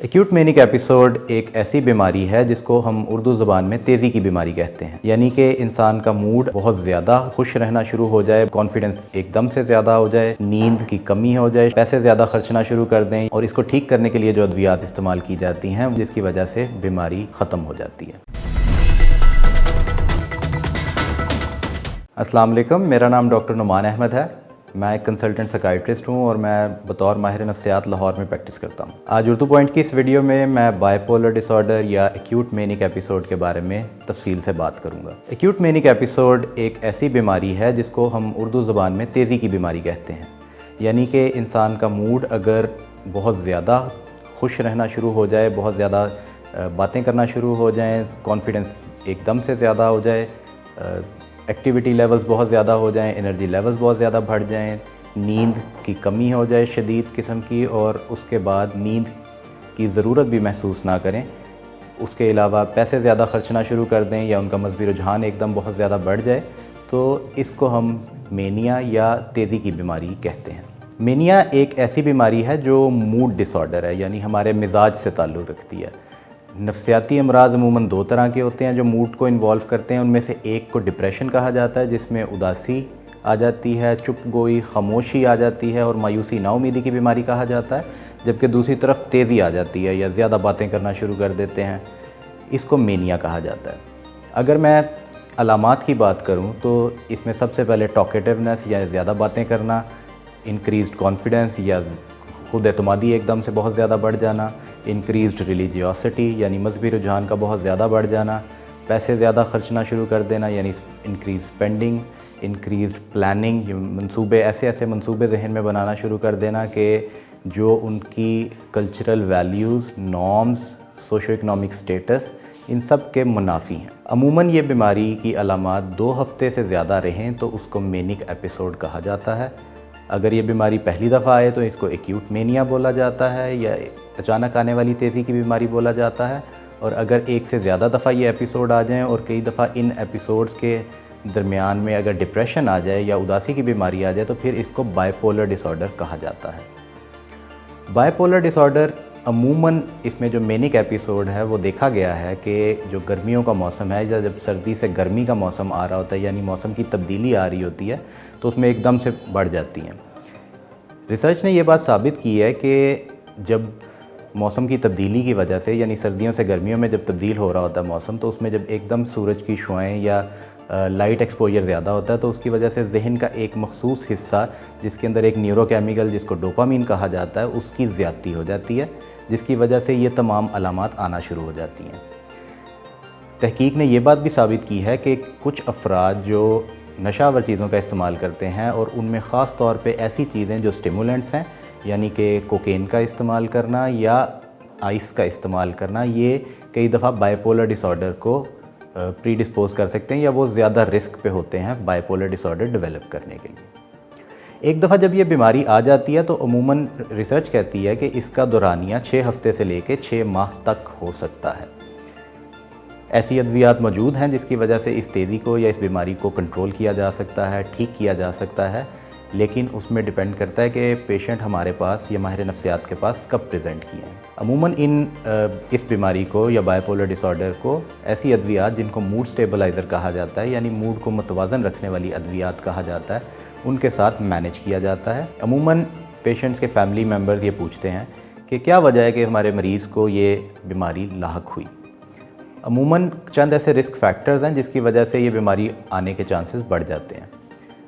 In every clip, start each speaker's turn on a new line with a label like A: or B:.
A: Acute manic episode एक ऐसी बीमारी है जिसको हम उर्दू ज़ुबान में तेज़ी की बीमारी कहते हैं। यानी कि इंसान का मूड बहुत ज़्यादा खुश रहना शुरू हो जाए, कॉन्फिडेंस एकदम से ज़्यादा हो जाए, नींद की कमी हो जाए, पैसे ज़्यादा खर्चना शुरू कर दें। और इसको ठीक करने के लिए जो अद्वियात इस्तेमाल की जाती हैं जिसकी वजह से बीमारी ख़त्म हो जाती है। अस्सलाम वालेकुम, मेरा नाम डॉक्टर नुमान अहमद है। मैं एक कंसल्टेंट साइकियाट्रिस्ट हूँ और मैं बतौर माहिर नफ्सियात लाहौर में प्रैक्टिस करता हूँ। आज उर्दू पॉइंट की इस वीडियो में मैं बाइपोलर डिसऑर्डर या एक्यूट मैनिक एपिसोड के बारे में तफसील से बात करूँगा। एक्यूट मैनिक एपिसोड एक ऐसी बीमारी है जिसको हम उर्दू ज़ुबान में तेज़ी की बीमारी कहते हैं। यानी कि इंसान का मूड अगर बहुत ज़्यादा खुश रहना शुरू हो जाए, बहुत ज़्यादा बातें करना शुरू हो जाएँ, कॉन्फिडेंस एकदम से ज़्यादा हो जाए, एक्टिविटी लेवल्स बहुत ज़्यादा हो जाएं, एनर्जी लेवल्स बहुत ज़्यादा बढ़ जाएं, नींद की कमी हो जाए शदीद किस्म की, और उसके बाद नींद की ज़रूरत भी महसूस ना करें। उसके अलावा पैसे ज़्यादा खर्चना शुरू कर दें या उनका मज़हबी रुझान एकदम बहुत ज़्यादा बढ़ जाए, तो इसको हम मेनिया या तेज़ी की बीमारी कहते हैं। मेनिया एक ऐसी बीमारी है जो मूड डिसऑर्डर है, यानी हमारे मिजाज से ताल्लुक़ रखती है। नफ्सियाती अमराज़ अमूमन दो तरह के होते हैं जो मूड को इन्वॉल्व करते हैं। उनमें से एक को डिप्रेशन कहा जाता है, जिसमें उदासी आ जाती है, चुप गोई, खामोशी आ जाती है और मायूसी नाउमीदी की बीमारी कहा जाता है। जबकि दूसरी तरफ तेज़ी आ जाती है या ज़्यादा बातें करना शुरू कर देते हैं, इसको मेनिया कहा जाता है। अगर मैं अलामात की बात करूं तो इसमें सबसे पहले टॉकेटिवनेस या ज़्यादा बातें करना, इंक्रीज़्ड कॉन्फिडेंस या खुद एतमादी एकदम से बहुत ज़्यादा बढ़ जाना, इंक्रीज़्ड रिलीजियोसिटी यानी मजहबी रुझान का बहुत ज़्यादा बढ़ जाना, पैसे ज़्यादा खर्चना शुरू कर देना यानी इंक्रीज़ स्पेंडिंग, इंक्रीज़्ड प्लानिंग, मंसूबे ऐसे मंसूबे जहन में बनाना शुरू कर देना कि जो उनकी cultural values, norms, socio economic status in सब के मुनाफी हैं। अमूमन ये बीमारी की अलामात 2 हफ़्ते से ज़्यादा रहें तो उसको मैनिक एपिसोड कहा जाता है। अगर ये बीमारी पहली दफ़ा आए तो इसको एक्यूट मैनिया बोला जाता है या अचानक आने वाली तेज़ी की बीमारी बोला जाता है। और अगर एक से ज़्यादा दफ़ा ये एपिसोड आ जाएं और कई दफ़ा इन एपिसोड्स के दरमियान में अगर डिप्रेशन आ जाए या उदासी की बीमारी आ जाए तो फिर इसको बाइपोलर डिसऑर्डर कहा जाता है। बाइपोलर डिसऑर्डर अमूमन इसमें जो मैनिक एपिसोड है वो देखा गया है कि जो गर्मियों का मौसम है या जब सर्दी से गर्मी का मौसम आ रहा होता है, यानी मौसम की तब्दीली आ रही होती है, तो उसमें एकदम से बढ़ जाती हैं। रिसर्च ने ये बात साबित की है कि जब मौसम की तब्दीली की वजह से, यानी सर्दियों से गर्मियों में जब तब्दील हो रहा होता है मौसम, तो उसमें जब एकदम सूरज की शुआएं या लाइट एक्सपोजर ज़्यादा होता है तो उसकी वजह से जहन का एक मखसूस हिस्सा जिसके अंदर एक न्यूरोकेमिकल जिसको डोपामीन कहा जाता है उसकी ज़्यादती हो जाती है, जिसकी वजह से ये तमाम अलामात आना शुरू हो जाती हैं। तहकीक ने यह बात भी साबित की है कि कुछ अफराद जो नशावर चीज़ों का इस्तेमाल करते हैं और उनमें ख़ास तौर पे ऐसी चीज़ें जो स्टिमुलेंट्स हैं, यानी कि कोकेन का इस्तेमाल करना या आइस का इस्तेमाल करना, ये कई दफ़ा बाइपोलर डिसऑर्डर को प्रीडिस्पोज कर सकते हैं या वो ज़्यादा रिस्क पे होते हैं बाइपोलर डिसऑर्डर डेवलप करने के लिए। एक दफ़ा जब ये बीमारी आ जाती है तो अमूमन रिसर्च कहती है कि इसका दौरानिया 6 हफ़्ते से लेकर 6 माह तक हो सकता है। ऐसी अद्वियात मौजूद हैं जिसकी वजह से इस तेज़ी को या इस बीमारी को कंट्रोल किया जा सकता है, ठीक किया जा सकता है, लेकिन उसमें डिपेंड करता है कि पेशेंट हमारे पास या माहिर नफ्सियात के पास कब प्रेजेंट किए हैं। अमूमन इस बीमारी को या बाइपोलर डिसऑर्डर को ऐसी अद्वियात जिनको मूड स्टेबलाइज़र कहा जाता है, यानी मूड को मुतवाज़न रखने वाली अद्वियात कहा जाता है, उनके साथ मैनेज किया जाता है। अमूमन पेशेंट्स के फैमिली मेम्बर्स ये पूछते हैं कि क्या वजह है कि हमारे मरीज़ को ये बीमारी लाहक हुई। अमूमन चंद ऐसे रिस्क फैक्टर्स हैं जिसकी वजह से ये बीमारी आने के चांसेस बढ़ जाते हैं।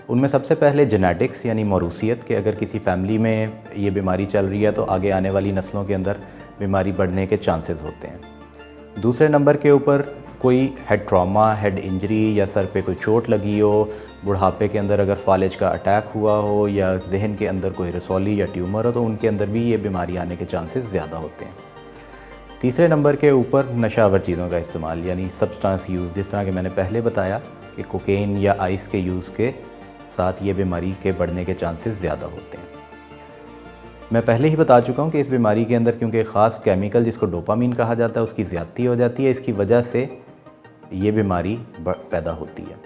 A: उनमें सबसे पहले जेनेटिक्स यानी मौरूसियत, कि अगर किसी फैमिली में ये बीमारी चल रही है तो आगे आने वाली नस्लों के अंदर बीमारी बढ़ने के चांसेस होते हैं। दूसरे नंबर के ऊपर कोई हेड ट्रॉमा, हेड इंजरी या सर पे कोई चोट लगी हो, बुढ़ापे के अंदर अगर फालिज का अटैक हुआ हो या जहन के अंदर कोई रसौली या ट्यूमर हो तो उनके अंदर भी ये बीमारी आने के चांसेस ज़्यादा होते हैं। तीसरे नंबर के ऊपर नशावर चीज़ों का इस्तेमाल यानी सब्सटेंस यूज़, जिस तरह के मैंने पहले बताया कि कोकेन या आइस के यूज़ के साथ ये बीमारी के बढ़ने के चांसेस ज़्यादा होते हैं। मैं पहले ही बता चुका हूँ कि इस बीमारी के अंदर क्योंकि ख़ास केमिकल जिसको डोपामीन कहा जाता है उसकी ज़्यादती हो जाती है, इसकी वजह से ये बीमारी पैदा होती है।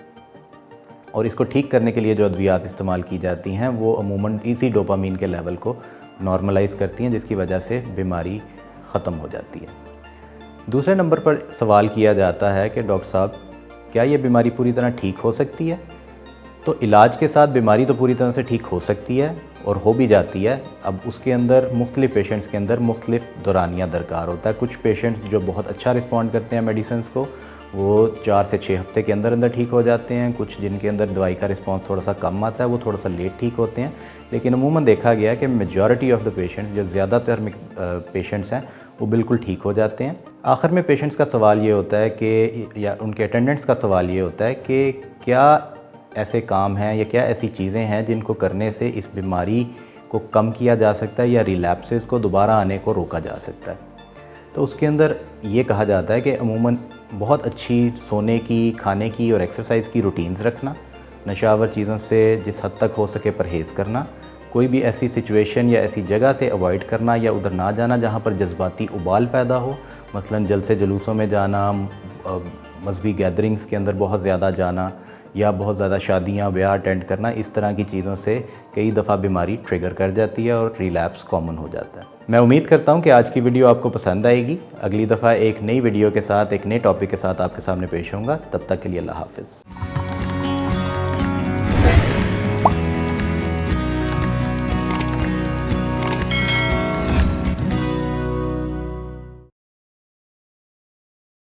A: और इसको ठीक करने के लिए जो अद्वियात इस्तेमाल की जाती हैं वो अमूमन इसी डोपामीन के लेवल को नॉर्मलाइज़ करती हैं, जिसकी वजह से बीमारी ख़त्म हो जाती है। दूसरे नंबर पर सवाल किया जाता है कि डॉक्टर साहब, क्या ये बीमारी पूरी तरह ठीक हो सकती है? तो इलाज के साथ बीमारी तो पूरी तरह से ठीक हो सकती है और हो भी जाती है। अब उसके अंदर मुख्तलिफ़ पेशेंट्स के अंदर मुख्तलिफ़ दौरानिया दरकार होता है। कुछ पेशेंट्स जो बहुत अच्छा रिस्पॉन्ड करते हैं मेडिसिन को, वो 4 से 6 हफ़्ते के अंदर अंदर ठीक हो जाते हैं। कुछ जिनके अंदर दवाई का रिस्पॉन्स थोड़ा सा कम आता है वो थोड़ा सा लेट ठीक होते हैं। लेकिन अमूमन देखा गया कि मेजॉरिटी ऑफ़ द पेशेंट्स, जो ज़्यादातर पेशेंट्स हैं, वो बिल्कुल ठीक हो जाते हैं। आखिर में पेशेंट्स का सवाल ये होता है कि, या उनके अटेंडेंट्स का सवाल ये होता है कि क्या ऐसे काम हैं या क्या ऐसी चीज़ें हैं जिनको करने से इस बीमारी को कम किया जा सकता है या रिलैप्सेस को दोबारा आने को रोका जा सकता है। तो उसके अंदर ये कहा जाता है कि अमूमन बहुत अच्छी सोने की, खाने की और एक्सरसाइज की रूटीन्स रखना, नशावर चीज़ों से जिस हद तक हो सके परहेज़ करना, कोई भी ऐसी सिचुएशन या ऐसी जगह से अवॉइड करना या उधर ना जाना जहाँ पर जज्बाती उबाल पैदा हो, मसलन जलसे जुलूसों में जाना, मजहबी गैदरिंग्स के अंदर बहुत ज़्यादा जाना या बहुत ज़्यादा शादियाँ ब्याह अटेंड करना। इस तरह की चीज़ों से कई दफ़ा बीमारी ट्रिगर कर जाती है और रिलैप्स कॉमन हो जाता है। मैं उम्मीद करता हूँ कि आज की वीडियो आपको पसंद आएगी। अगली दफ़ा एक नई वीडियो के साथ, एक नए टॉपिक के साथ आपके सामने पेश होऊंगा। तब तक के लिए अल्लाह हाफ़िज़।